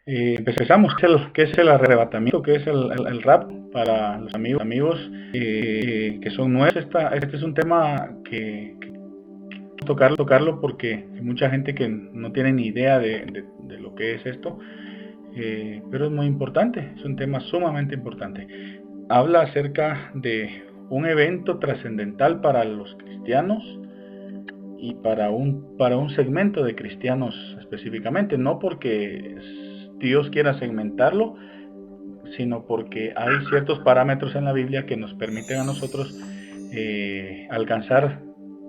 Empezamos, ¿qué es el arrebatamiento? ¿Qué es el rapto para los amigos que son nuevos? Este es un tema que tocarlo porque hay mucha gente que no tiene ni idea de lo que es esto, pero es muy importante, es un tema sumamente importante. Habla acerca de un evento trascendental para los cristianos y para un segmento de cristianos específicamente, no porque Dios quiera segmentarlo, sino porque hay ciertos parámetros en la Biblia que nos permiten a nosotros alcanzar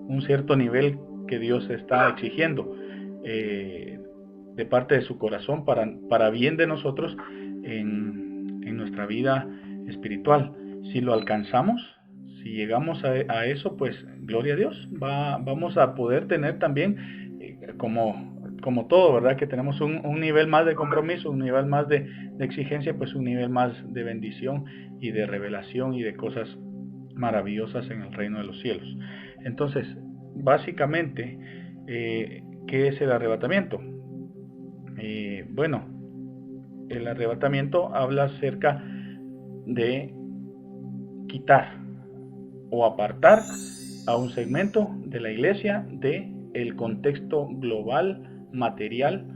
un cierto nivel que Dios está exigiendo de parte de su corazón para bien de nosotros en nuestra vida espiritual. Si lo alcanzamos, si llegamos a eso, pues gloria a Dios, vamos a poder tener también como todo, ¿verdad? Que tenemos un nivel más de compromiso, un nivel más de exigencia, pues un nivel más de bendición y de revelación y de cosas maravillosas en el reino de los cielos. Entonces, básicamente, ¿qué es el arrebatamiento? Bueno, el arrebatamiento habla acerca de quitar o apartar a un segmento de la iglesia del contexto global, material,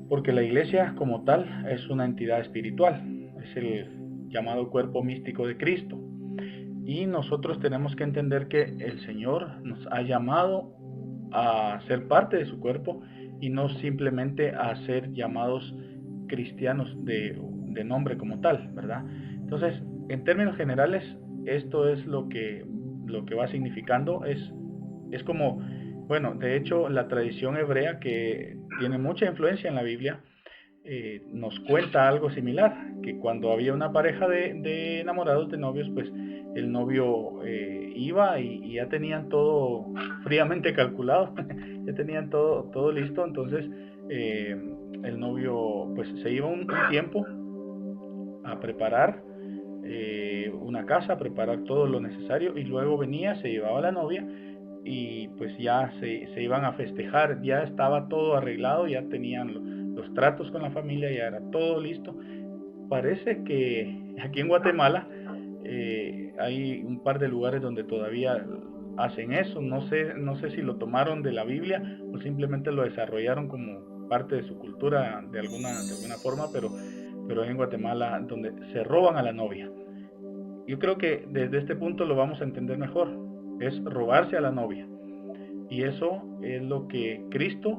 porque la iglesia como tal es una entidad espiritual, es el llamado cuerpo místico de Cristo, y nosotros tenemos que entender que el Señor nos ha llamado a ser parte de su cuerpo y no simplemente a ser llamados cristianos de nombre como tal, ¿verdad? Entonces, en términos generales, esto es lo que va significando, es como, bueno, de hecho, la tradición hebrea, que tiene mucha influencia en la Biblia, nos cuenta algo similar, que cuando había una pareja de enamorados, de novios, pues el novio iba y ya tenían todo fríamente calculado, ya tenían todo listo. Entonces el novio pues se iba un tiempo a preparar una casa, a preparar todo lo necesario, y luego venía, se llevaba a la novia y pues ya se iban a festejar, ya estaba todo arreglado, ya tenían los tratos con la familia, ya era todo listo. Parece que aquí en Guatemala hay un par de lugares donde todavía hacen eso. No sé si lo tomaron de la Biblia o simplemente lo desarrollaron como parte de su cultura de alguna forma, pero en Guatemala donde se roban a la novia. Yo creo que desde este punto lo vamos a entender mejor. Es robarse a la novia. Y eso es lo que Cristo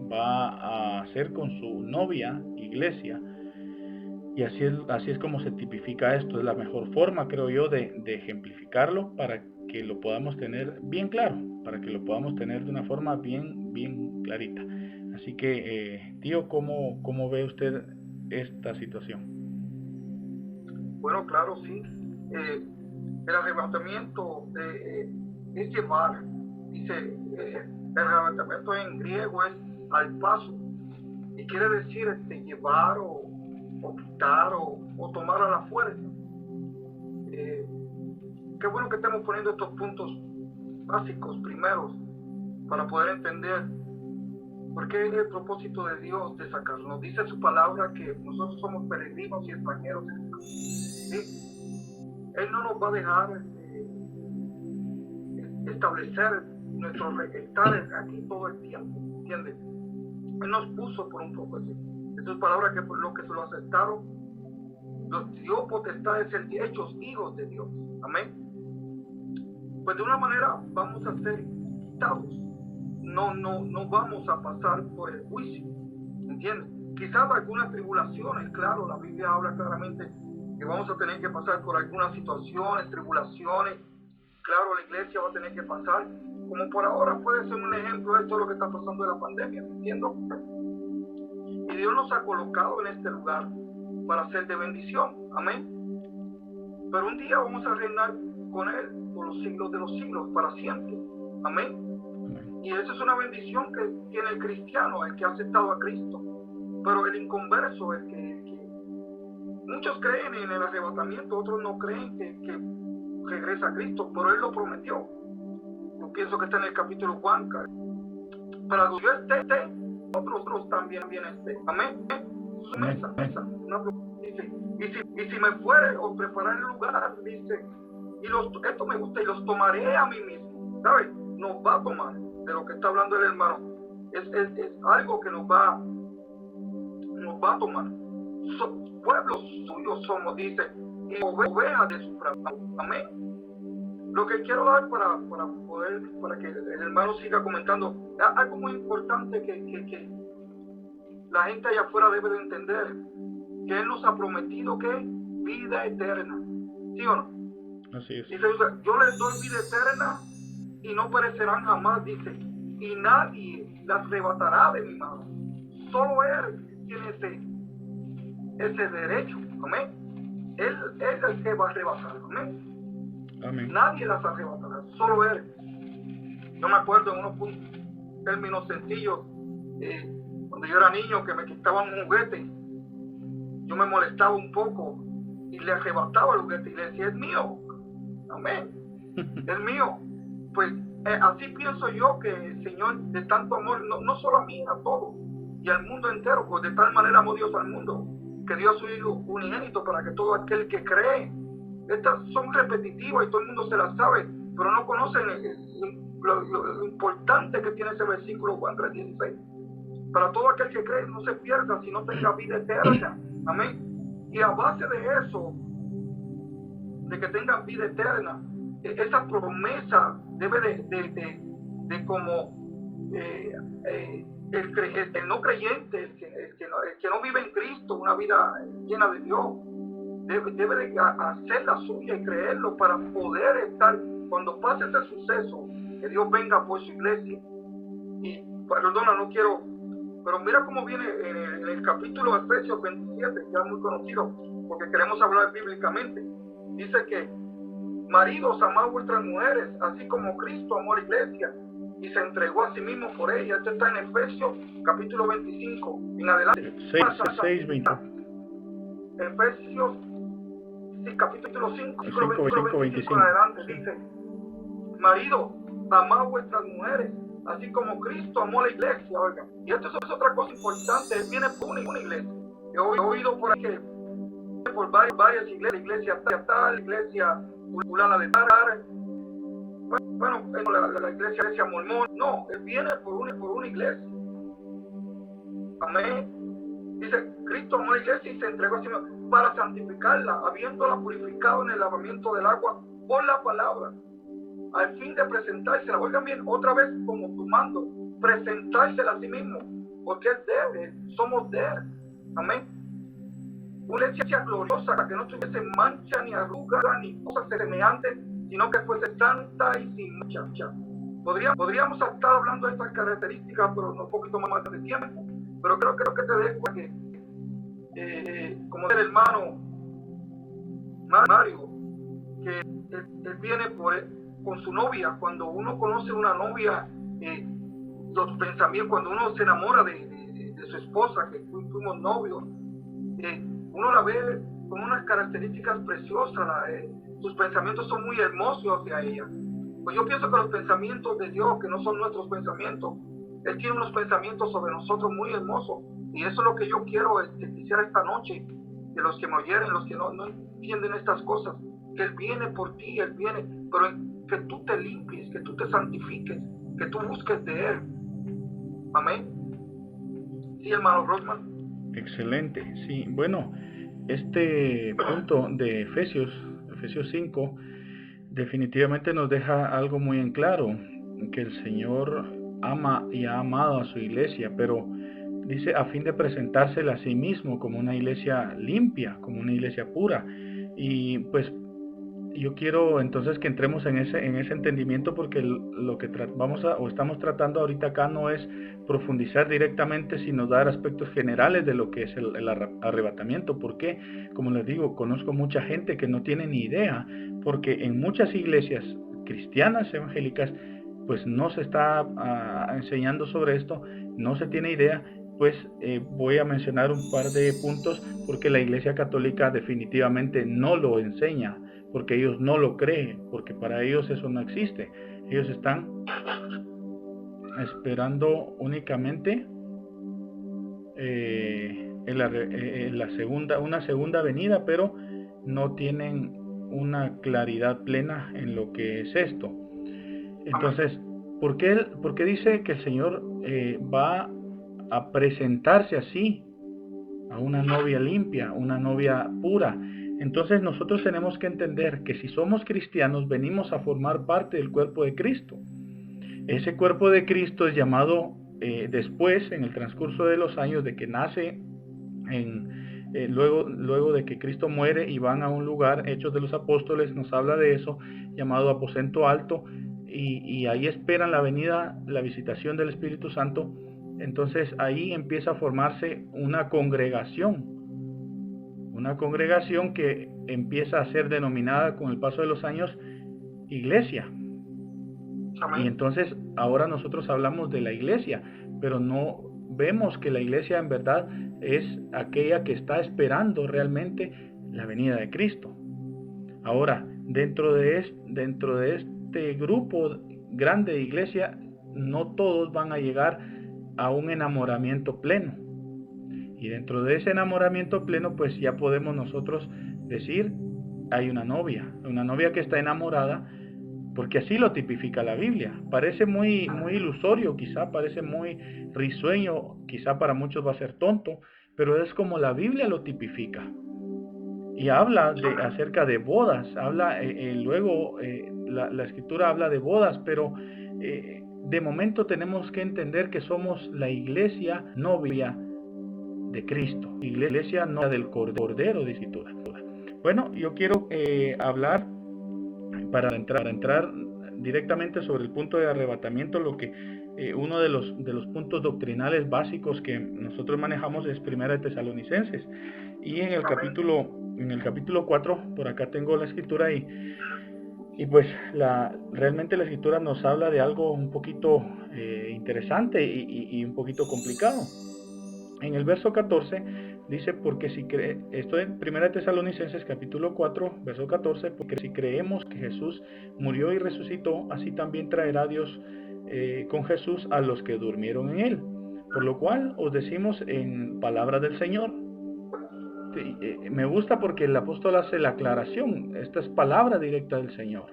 va a hacer con su novia, iglesia. Y así es como se tipifica esto. Es la mejor forma, creo yo, de ejemplificarlo para que lo podamos tener bien claro, para que lo podamos tener de una forma bien clarita. Así que, tío, ¿cómo ve usted esta situación? Bueno, claro, sí. El arrebatamiento es llevar, dice, el arrebatamiento en griego es al paso, y quiere decir llevar o quitar o tomar a la fuerza. Qué bueno que estemos poniendo estos puntos básicos primeros para poder entender por qué es el propósito de Dios de sacarnos. Dice su palabra que nosotros somos peregrinos y extranjeros. ¿Sí? Él no nos va a dejar establecer nuestro estar aquí todo el tiempo, ¿entiendes? Él nos puso por un propósito. Eso es palabra que por lo que se lo aceptaron, los dio potestad de ser hechos hijos de Dios. Amén. Pues de una manera vamos a ser quitados. No vamos a pasar por el juicio, ¿entiendes? Quizás algunas tribulaciones, claro, la Biblia habla claramente que vamos a tener que pasar por algunas situaciones, tribulaciones. Claro, la iglesia va a tener que pasar, como por ahora puede ser un ejemplo de todo lo que está pasando de la pandemia, ¿entiendo? Y Dios nos ha colocado en este lugar para ser de bendición, amén. Pero un día vamos a reinar con Él por los siglos de los siglos, para siempre, amén. Y esa es una bendición que tiene el cristiano, el que ha aceptado a Cristo. Pero el inconverso, el que muchos creen en el arrebatamiento, otros no creen que regresa a Cristo, pero Él lo prometió. Yo pienso que está en el capítulo Juan. Para que yo esté, nosotros también amén. Su mesa. Dice, y si me fuere os preparar el lugar, dice, esto me gusta, y los tomaré a mí mismo, ¿sabes? Nos va a tomar de lo que está hablando el hermano. Es algo que nos va a tomar. Pueblos suyos somos, dice, y ovejas de su prado. Amén. Lo que quiero dar para que el hermano siga comentando, algo muy importante que la gente allá afuera debe de entender, que Él nos ha prometido que vida eterna, ¿sí o no? Así es. Dice, yo les doy vida eterna y no perecerán jamás, dice, y nadie las arrebatará de mi mano. Solo Él tiene ese derecho, amén. Él es el que va a arrebatar, amén. Amén. Nadie las arrebatará, solo Él. Yo me acuerdo en unos términos sencillos, cuando yo era niño, que me quitaban un juguete, yo me molestaba un poco y le arrebataba el juguete y le decía, es mío, amén, es mío. Pues así pienso yo que el Señor, de tanto amor, no solo a mí, a todos y al mundo entero, pues de tal manera amó Dios al mundo, que dio a su Hijo unigénito para que todo aquel que cree. Estas son repetitivas y todo el mundo se las sabe, pero no conocen lo importante que tiene ese versículo Juan 3:16. Para todo aquel que cree no se pierda, sino tenga vida eterna. Amén. Y a base de eso, de que tengan vida eterna, esa promesa debe de como el no creyente, el que no vive en Cristo, una vida llena de Dios, debe de hacer la suya y creerlo para poder estar, cuando pase ese suceso, que Dios venga por su iglesia. Y perdona, no quiero, pero mira cómo viene en el capítulo de Efesios 27, ya muy conocido, porque queremos hablar bíblicamente. Dice que maridos, amad vuestras mujeres, así como Cristo amó a la iglesia y se entregó a sí mismo por ella. Esto está en Efesios capítulo 25 en adelante. 6:20. Efesios capítulo 5, 25 en adelante, dice, marido, amad vuestras mujeres, así como Cristo amó a la iglesia, oiga. Y esto es otra cosa importante, Él viene por una iglesia. Yo he oído por ahí que por varias iglesias, iglesia tal, iglesia fulana de tal, bueno, la iglesia mormón. No, Él viene por una iglesia. Amén. Dice, Cristo amó a la iglesia y se entregó a sí mismo para santificarla, habiéndola purificado en el lavamiento del agua por la palabra, al fin de presentársela, oigan bien, otra vez como tu mando, presentársela a sí mismo, porque es de Él, somos de Él. Amén. Una iglesia gloriosa, que no tuviese mancha, ni arruga, ni cosas semejantes, sino que fuese santa y sin mancha. Podríamos estar hablando de estas características, pero un poquito más de tiempo. Pero creo que te dejo que, como el hermano Mario, que él viene con su novia. Cuando uno conoce una novia, los pensamientos, cuando uno se enamora de su esposa, que fuimos novios, uno la ve con unas características preciosas, sus pensamientos son muy hermosos hacia ella. Pues yo pienso que los pensamientos de Dios, que no son nuestros pensamientos, Él tiene unos pensamientos sobre nosotros muy hermosos, y eso es lo que yo quisiera esta noche, de los que me oyeren, los que no entienden estas cosas, que Él viene por ti, Él viene, pero que tú te limpies, que tú te santifiques, que tú busques de Él. Amén. Sí, hermano Rosman. Excelente, sí. Bueno, este punto de Efesios 5, definitivamente nos deja algo muy en claro, que el Señor ama y ha amado a su iglesia, pero dice a fin de presentársela a sí mismo como una iglesia limpia, como una iglesia pura. Y pues yo quiero entonces que entremos en ese entendimiento, porque lo que estamos tratando ahorita acá no es profundizar directamente, sino dar aspectos generales de lo que es el arrebatamiento. Porque, como les digo, conozco mucha gente que no tiene ni idea, porque en muchas iglesias cristianas evangélicas pues no se está enseñando sobre esto, no se tiene idea. Pues voy a mencionar un par de puntos, porque la Iglesia Católica definitivamente no lo enseña, porque ellos no lo creen, porque para ellos eso no existe. Ellos están esperando únicamente una segunda venida, pero no tienen una claridad plena en lo que es esto. Entonces, ¿por qué dice que el Señor va a presentarse así a una novia limpia, una novia pura? Entonces nosotros tenemos que entender que si somos cristianos venimos a formar parte del cuerpo de Cristo. Ese cuerpo de Cristo es llamado después, en el transcurso de los años de que nace, luego de que Cristo muere y van a un lugar, Hechos de los Apóstoles nos habla de eso, llamado aposento alto, y ahí esperan la venida, la visitación del Espíritu Santo. Entonces ahí empieza a formarse una congregación que empieza a ser denominada con el paso de los años iglesia. Y entonces ahora nosotros hablamos de la iglesia, pero no vemos que la iglesia en verdad es aquella que está esperando realmente la venida de Cristo. Ahora, dentro de este grupo grande de iglesia, no todos van a llegar a un enamoramiento pleno. Y dentro de ese enamoramiento pleno, pues ya podemos nosotros decir, hay una novia que está enamorada, porque así lo tipifica la Biblia. Parece muy ilusorio, quizá parece muy risueño, quizá para muchos va a ser tonto, pero es como la Biblia lo tipifica. Y habla acerca de bodas, luego la Escritura habla de bodas, pero de momento tenemos que entender que somos la iglesia novia de Cristo, iglesia novia del Cordero de Escritura. Bueno, yo quiero hablar para entrar directamente sobre el punto de arrebatamiento. Lo que uno de los puntos doctrinales básicos que nosotros manejamos es Primera de Tesalonicenses, y en el capítulo 4, por acá tengo la escritura, y pues realmente la escritura nos habla de algo un poquito interesante y un poquito complicado. En el verso 14 dice, porque esto en 1 Tesalonicenses capítulo 4, verso 14, porque si creemos que Jesús murió y resucitó, así también traerá Dios con Jesús a los que durmieron en él. Por lo cual os decimos en palabra del Señor. Me gusta porque el apóstol hace la aclaración, esta es palabra directa del Señor.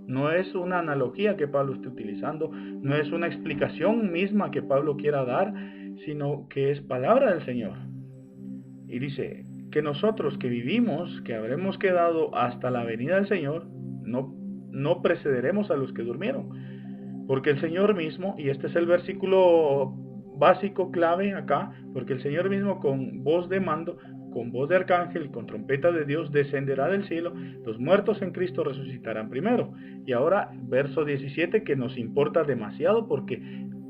No es una analogía que Pablo esté utilizando, no es una explicación misma que Pablo quiera dar, sino que es palabra del Señor. Y dice que nosotros que vivimos, que habremos quedado hasta la venida del Señor, no precederemos a los que durmieron. Porque el Señor mismo, y este es el versículo básico clave acá, porque el Señor mismo con voz de mando, con voz de arcángel y con trompeta de Dios descenderá del cielo, los muertos en Cristo resucitarán primero. Y ahora verso 17, que nos importa demasiado porque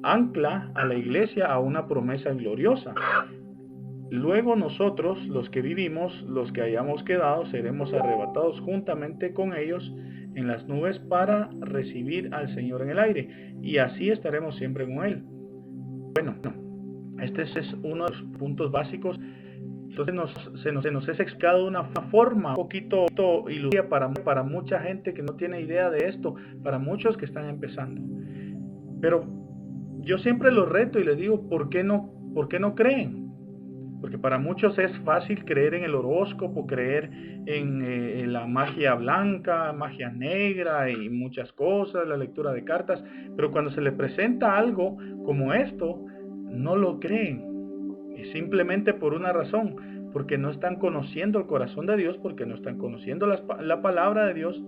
ancla a la iglesia a una promesa gloriosa. Luego nosotros, los que vivimos, los que hayamos quedado, seremos arrebatados juntamente con ellos en las nubes para recibir al Señor en el aire, y así estaremos siempre con Él. Bueno, este es uno de los puntos básicos. Entonces se nos es explicado de una forma un poquito ilusoria para mucha gente que no tiene idea de esto, para muchos que están empezando. Pero yo siempre los reto y les digo, ¿por qué no creen? Porque para muchos es fácil creer en el horóscopo, creer en la magia blanca, magia negra y muchas cosas, la lectura de cartas, pero cuando se les presenta algo como esto, no lo creen. Y simplemente por una razón, porque no están conociendo el corazón de Dios, porque no están conociendo la palabra de Dios,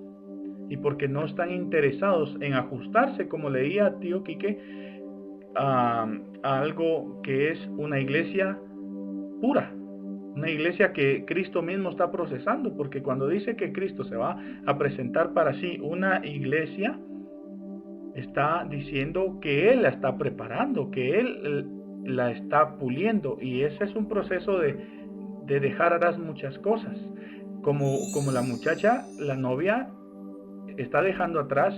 y porque no están interesados en ajustarse, como leía tío Quique, a algo que es una iglesia pura, una iglesia que Cristo mismo está procesando, porque cuando dice que Cristo se va a presentar para sí una iglesia, está diciendo que Él la está preparando, que Él la está puliendo, y ese es un proceso de dejar atrás muchas cosas, como la muchacha, la novia, está dejando atrás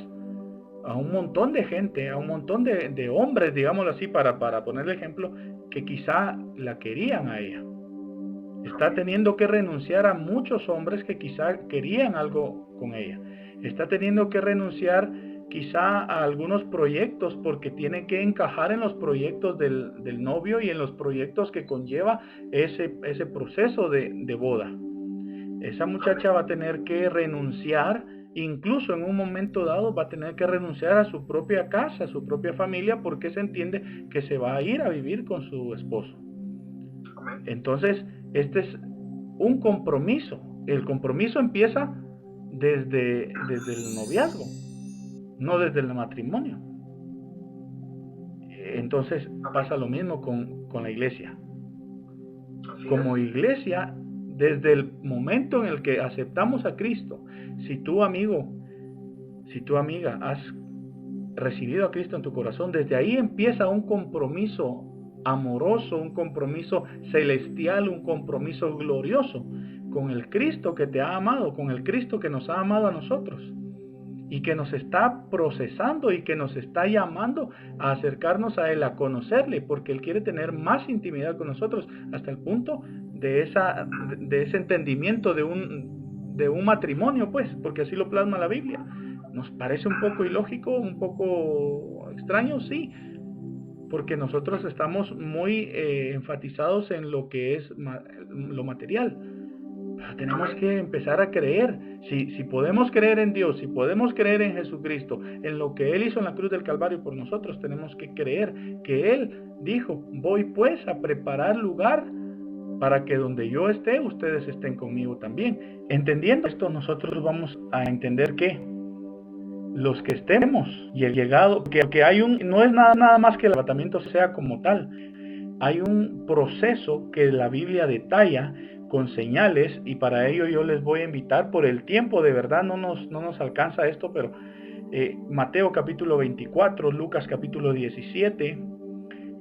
a un montón de gente, a un montón de hombres, digámoslo así, para ponerle ejemplo, que quizá la querían a ella. Está teniendo que renunciar a muchos hombres que quizá querían algo con ella. Está teniendo que renunciar quizá a algunos proyectos porque tiene que encajar en los proyectos del novio y en los proyectos que conlleva ese proceso de boda. Esa muchacha va a tener que renunciar, incluso en un momento dado va a tener que renunciar a su propia casa, a su propia familia, porque se entiende que se va a ir a vivir con su esposo. Entonces, este es un compromiso. El compromiso empieza desde el noviazgo, no desde el matrimonio. Entonces pasa lo mismo con la iglesia. Como iglesia, desde el momento en el que aceptamos a Cristo, si tú, amigo, si tu amiga, has recibido a Cristo en tu corazón, desde ahí empieza un compromiso amoroso, un compromiso celestial, un compromiso glorioso con el Cristo que te ha amado, con el Cristo que nos ha amado a nosotros y que nos está procesando y que nos está llamando a acercarnos a Él, a conocerle, porque Él quiere tener más intimidad con nosotros hasta el punto de ese entendimiento de un matrimonio, pues, porque así lo plasma la Biblia. Nos parece un poco ilógico, un poco extraño, sí, porque nosotros estamos muy enfatizados en lo que es lo material. Pero tenemos que empezar a creer. Si podemos creer en Dios, si podemos creer en Jesucristo, en lo que Él hizo en la cruz del Calvario por nosotros, tenemos que creer que Él dijo: voy pues a preparar lugar para que donde yo esté, ustedes estén conmigo también. Entendiendo esto, nosotros vamos a entender que los que estemos y el llegado, que hay no es nada más que el arrebatamiento sea como tal. Hay un proceso que la Biblia detalla con señales, y para ello yo les voy a invitar, por el tiempo de verdad no nos alcanza esto, pero Mateo capítulo 24, Lucas capítulo 17,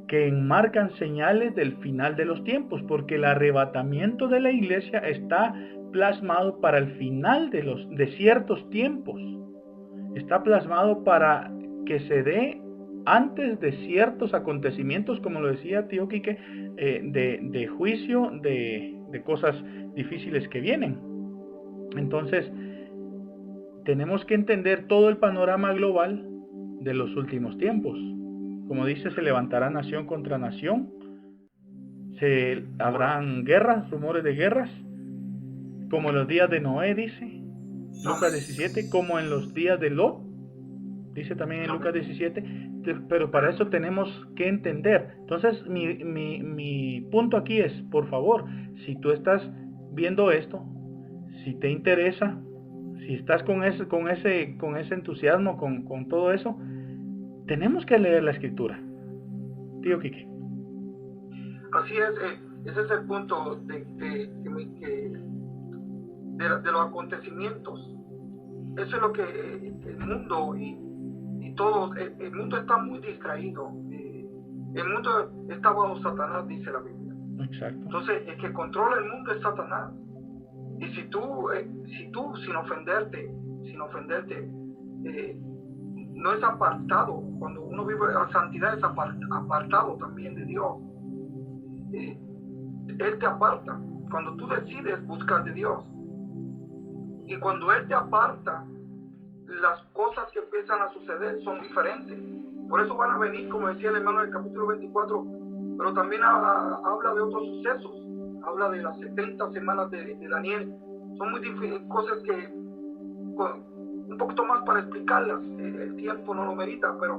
que enmarcan señales del final de los tiempos, porque el arrebatamiento de la iglesia está plasmado para el final de ciertos tiempos. Está plasmado para que se dé antes de ciertos acontecimientos, como lo decía tío Quique, de juicio, de cosas difíciles que vienen. Entonces, tenemos que entender todo el panorama global de los últimos tiempos. Como dice, se levantará nación contra nación, habrán guerras, rumores de guerras, como en los días de Noé, dice Lucas 17, como en los días de Lot, dice también en Lucas 17, pero para eso tenemos que entender. Entonces mi punto aquí es, por favor, si tú estás viendo esto, si te interesa, si estás con ese entusiasmo, con todo eso, tenemos que leer la escritura. Tío Quique. Así es, ese es el punto de los acontecimientos. Eso es lo que el mundo y todo, el mundo está muy distraído. El mundo está bajo Satanás, dice la Biblia. Exacto. Entonces, el que controla el mundo es Satanás. Y si tú sin ofenderte, no es apartado, cuando uno vive la santidad es apartado también de Dios. Él te aparta cuando tú decides buscar de Dios. Y cuando Él te aparta, las cosas que empiezan a suceder son diferentes. Por eso van a venir, como decía el hermano en el capítulo 24, pero también habla de otros sucesos. Habla de las 70 semanas de Daniel. Son muy difíciles, cosas que un poquito más para explicarlas, el tiempo no lo merita, pero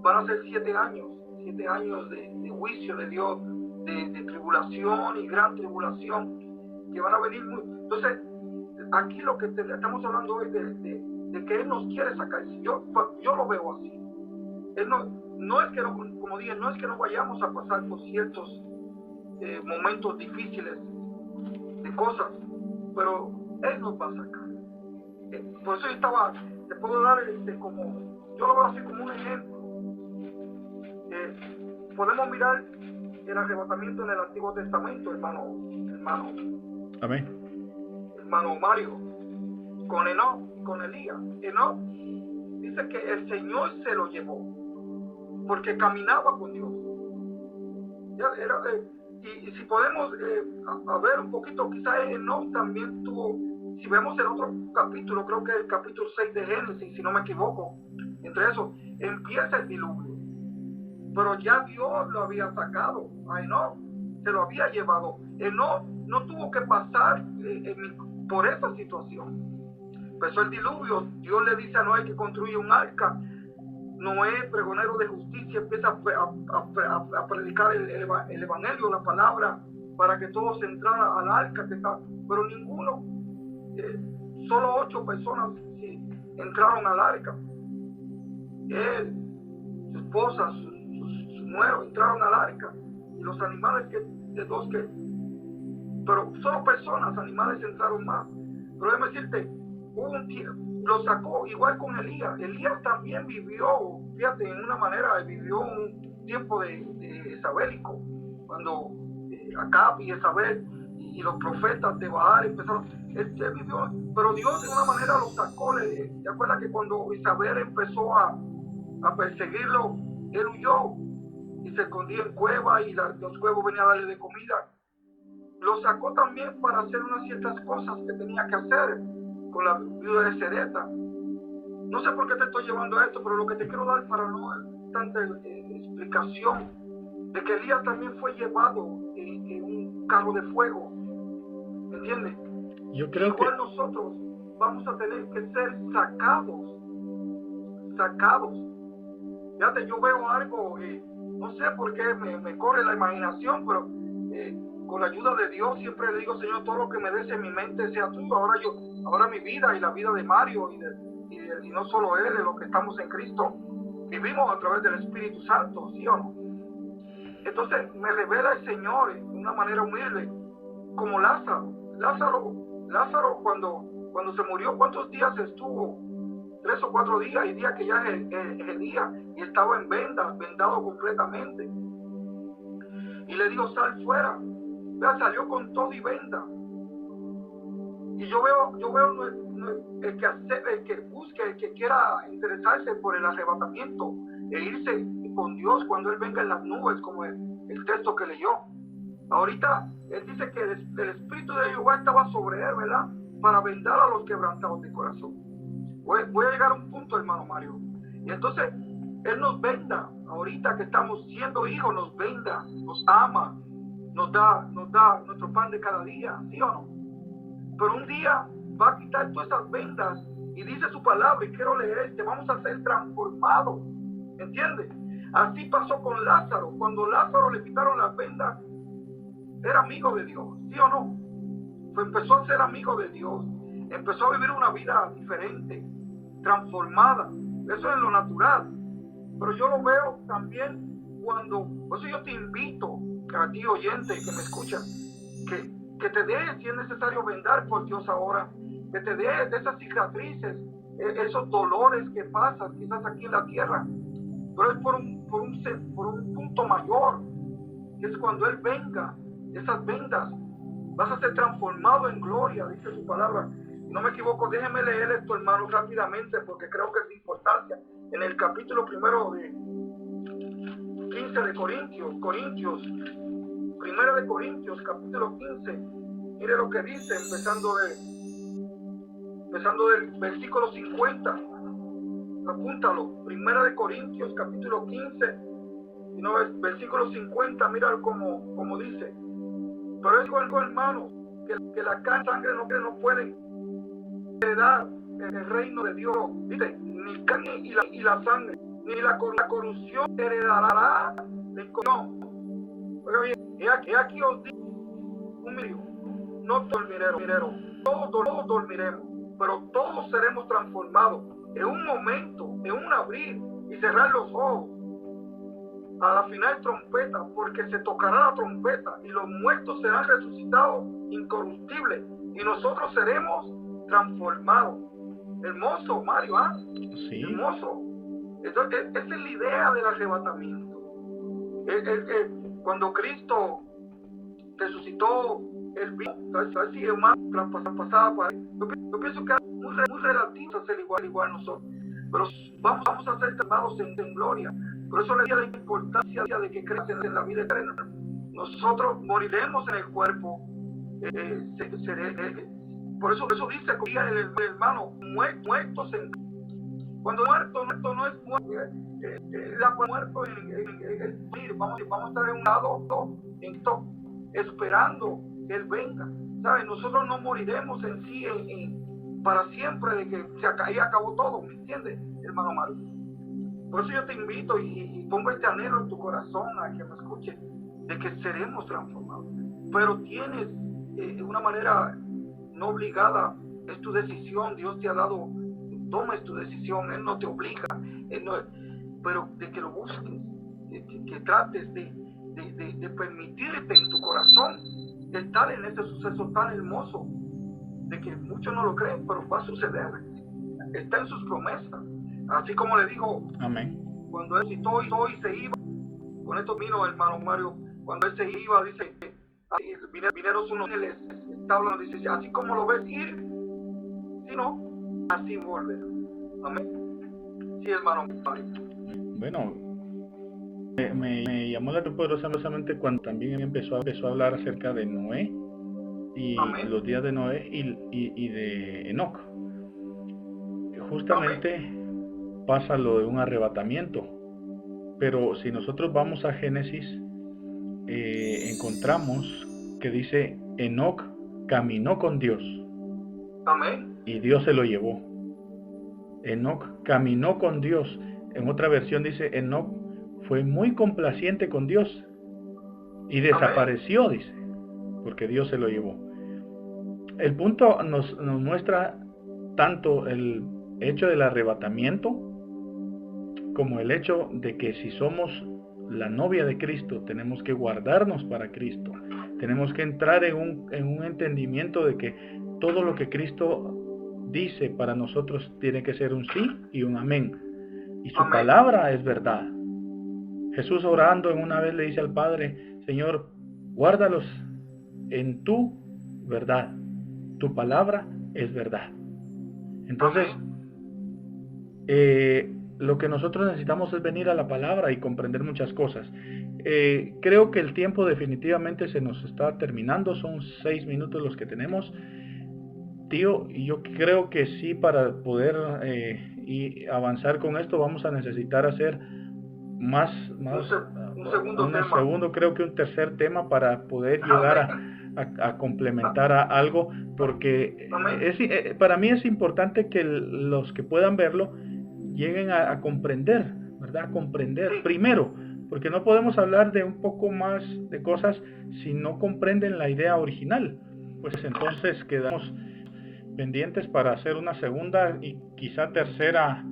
van a ser 7 años de juicio de Dios, de tribulación y gran tribulación, que van a venir muy... Entonces, aquí lo que estamos hablando es de que Él nos quiere sacar. Yo lo veo así. Él no es que no, como dije, no es que no vayamos a pasar por ciertos momentos difíciles de cosas, pero Él nos va a sacar. Por eso te puedo dar yo lo veo así como un ejemplo. Podemos mirar el arrebatamiento en el Antiguo Testamento, hermano. Amén. Hermano Mario, con Enoch y con Elías. Enoch dice que el Señor se lo llevó porque caminaba con Dios. Y si podemos a ver un poquito, quizás Enoch también tuvo, si vemos el otro capítulo, creo que es el capítulo 6 de Génesis, si no me equivoco, Entre eso empieza el diluvio. Pero ya Dios lo había sacado a Enoc, se lo había llevado. Enoc no tuvo que pasar por esa situación. Empezó el diluvio, Dios le dice a Noé que construye un arca. Noé, pregonero de justicia, empieza a predicar el evangelio, la palabra, para que todos entraran al arca. Pero ninguno, solo 8 personas entraron al arca. Él, su esposa, su nuero entraron al arca, y los animales pero solo personas, animales entraron más. Pero déjame decirte, hubo un tiempo, lo sacó igual con Elías. Elías también vivió, fíjate, en una manera, vivió un tiempo de Jezabelico, cuando Acab y Jezabel y los profetas de Baal empezaron, él vivió, pero Dios de una manera lo sacó. ¿Te acuerdas que cuando Isabel empezó a perseguirlo, él huyó y se escondía en cuevas, y los cuevos venían a darle de comida? Lo sacó también para hacer unas ciertas cosas que tenía que hacer con la viuda de Sereta. No sé por qué te estoy llevando a esto, pero lo que te quiero dar, para no dar tanta explicación, de que Elías también fue llevado en un carro de fuego. ¿Entiendes? Yo creo igual que nosotros vamos a tener que ser sacados. Fíjate, yo veo algo, no sé por qué me corre la imaginación, pero con la ayuda de Dios siempre le digo: Señor, todo lo que me des en mi mente sea tuyo. Ahora mi vida y la vida de Mario y no solo él, de los que estamos en Cristo, vivimos a través del Espíritu Santo, ¿sí o no? Entonces me revela el Señor de una manera humilde, como Lázaro. Lázaro cuando se murió, ¿cuántos días estuvo? 3 o 4 días, y día que ya es el día, y estaba en vendas, vendado completamente. Y le dijo: sal fuera. Ya salió con todo y venda. Y yo veo el que busque, el que quiera interesarse por el arrebatamiento e irse con Dios cuando Él venga en las nubes, como el texto que leyó. Ahorita Él dice que el Espíritu de Jehová estaba sobre Él, ¿verdad? Para vendar a los quebrantados de corazón. Voy a llegar a un punto, hermano Mario. Y entonces Él nos venda, ahorita que estamos siendo hijos, nos venda, nos ama, nos da nuestro pan de cada día, ¿sí o no? Pero un día va a quitar todas esas vendas, y dice su palabra, y quiero leer, que vamos a ser transformados, ¿entiendes? Así pasó con Lázaro. Cuando Lázaro le quitaron las vendas, era amigo de Dios, ¿sí o no? Pues empezó a ser amigo de Dios, empezó a vivir una vida diferente, transformada. Eso es lo natural. Pero yo lo veo también por eso yo te invito a ti, oyente, que me escucha, que te dejes, si es necesario, vendar por Dios ahora, que te dejes de esas cicatrices, esos dolores que pasan quizás aquí en la tierra, pero es por un punto mayor, que es cuando Él venga. Esas vendas, vas a ser transformado en gloria, dice su palabra. No me equivoco, déjeme leer esto, hermano, rápidamente, porque creo que es de importancia. En el capítulo 1 de 15 de Corintios, Primera de Corintios, capítulo 15, mire lo que dice, empezando del versículo 50, apúntalo. Primera de Corintios, capítulo 15, versículo 50, mira como dice: pero es algo, hermano, que la carne y sangre no pueden heredar el reino de Dios. Dice: ni carne y la sangre, ni la corrupción heredará la incorrupción. Oiga bien, he aquí os digo un medio: no todos dormiremos, pero todos seremos transformados en un momento, en un abrir y cerrar los ojos, a la final trompeta, porque se tocará la trompeta, y los muertos serán resucitados incorruptibles, y nosotros seremos transformados. Hermoso, Mario, ¿ah? sí. Hermoso. Entonces, esa es la idea del arrebatamiento. Cuando Cristo resucitó, Él vino, así humano pasaba para él. Yo pienso que es muy relativo a ser igual nosotros, pero vamos a ser transformados en gloria. Por eso le di la importancia de que creas en la vida eterna. Nosotros moriremos en el cuerpo. Por eso dice el hermano: muertos en Cuando muerto no es muerto, muerto en el morir. Vamos a estar en un lado, esperando que Él venga. ¿Sabes? Nosotros no moriremos en sí para siempre de que ahí acabó todo, ¿me entiendes, hermano Mario? Por eso yo te invito y pongo este anhelo en tu corazón a que me escuches, de que seremos transformados. Pero tienes una manera no obligada, es tu decisión. Dios te ha dado, tomes tu decisión, Él no te obliga, pero de que lo busques, que trates de permitirte en tu corazón de estar en este suceso tan hermoso, de que muchos no lo creen, pero va a suceder. Está en sus promesas. Así como le dijo, amén, cuando Él citó y se iba, con esto vino, hermano Mario, cuando Él se iba, dice, vinieron unos ángeles, está hablando, dice, así como lo ves ir, si no, así volver. Amén. Sí, hermano Mario. Bueno, me llamó la atención poderosamente cuando también empezó a hablar acerca de Noé y Amén. los días de Noé y de Enoc. Justamente Amén. pasa lo de un arrebatamiento, pero si nosotros vamos a Génesis, encontramos que dice Enoc caminó con Dios. Amén. Y Dios se lo llevó. Enoc caminó con Dios. En otra versión dice Enoc fue muy complaciente con Dios y desapareció, amén, dice, porque Dios se lo llevó. El punto nos muestra tanto el hecho del arrebatamiento como el hecho de que si somos la novia de Cristo, tenemos que guardarnos para Cristo. Tenemos que entrar en un entendimiento de que todo lo que Cristo dice para nosotros tiene que ser un sí y un amén. Y su amén. palabra es verdad. Jesús orando en una vez le dice al Padre, Señor, guárdalos en tu verdad. Tu palabra es verdad. Entonces, lo que nosotros necesitamos es venir a la palabra y comprender muchas cosas. Creo que el tiempo definitivamente se nos está terminando, son 6 minutos los que tenemos. Tío, y yo creo que sí, para poder y avanzar con esto vamos a necesitar hacer más un segundo, creo que un tercer tema para poder llegar a complementar a algo, porque para mí es importante que los que puedan verlo lleguen a comprender, ¿verdad? Comprender primero, porque no podemos hablar de un poco más de cosas si no comprenden la idea original. Pues entonces quedamos pendientes para hacer una segunda y quizá tercera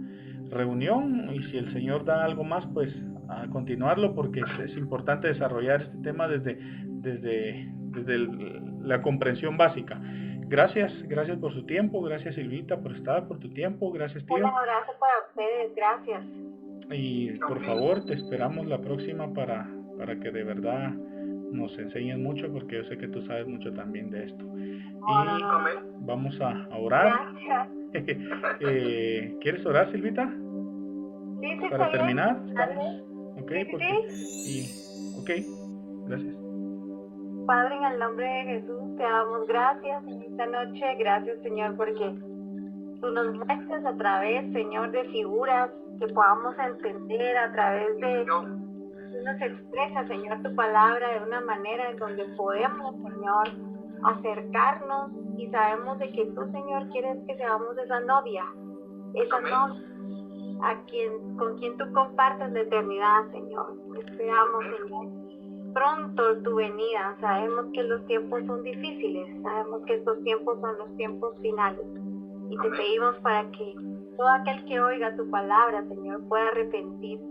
reunión, y si el Señor da algo más, pues a continuarlo, porque es importante desarrollar este tema desde la comprensión básica. Gracias por su tiempo, gracias Silvita por estar, por tu tiempo, gracias tío. Un abrazo para ustedes, gracias. Y por favor, te esperamos la próxima para que de verdad nos enseñes mucho, porque yo sé que tú sabes mucho también de esto. Y vamos a orar. ¿Quieres orar, Silvita? Sí, para terminar, ¿estamos? Okay, gracias. Padre, en el nombre de Jesús te damos gracias en esta noche. Gracias, Señor, porque tú nos muestras a través, Señor, de figuras que podamos entender, a través de tú nos expresas, Señor, tu palabra de una manera en donde podemos, Señor, acercarnos, y sabemos de que tú, Señor, quieres que seamos esa novia con quien tú compartas la eternidad, Señor. Esperamos, Señor, pronto tu venida. Sabemos que los tiempos son difíciles, sabemos que estos tiempos son los tiempos finales, y te pedimos para que todo aquel que oiga tu palabra, Señor, pueda arrepentirse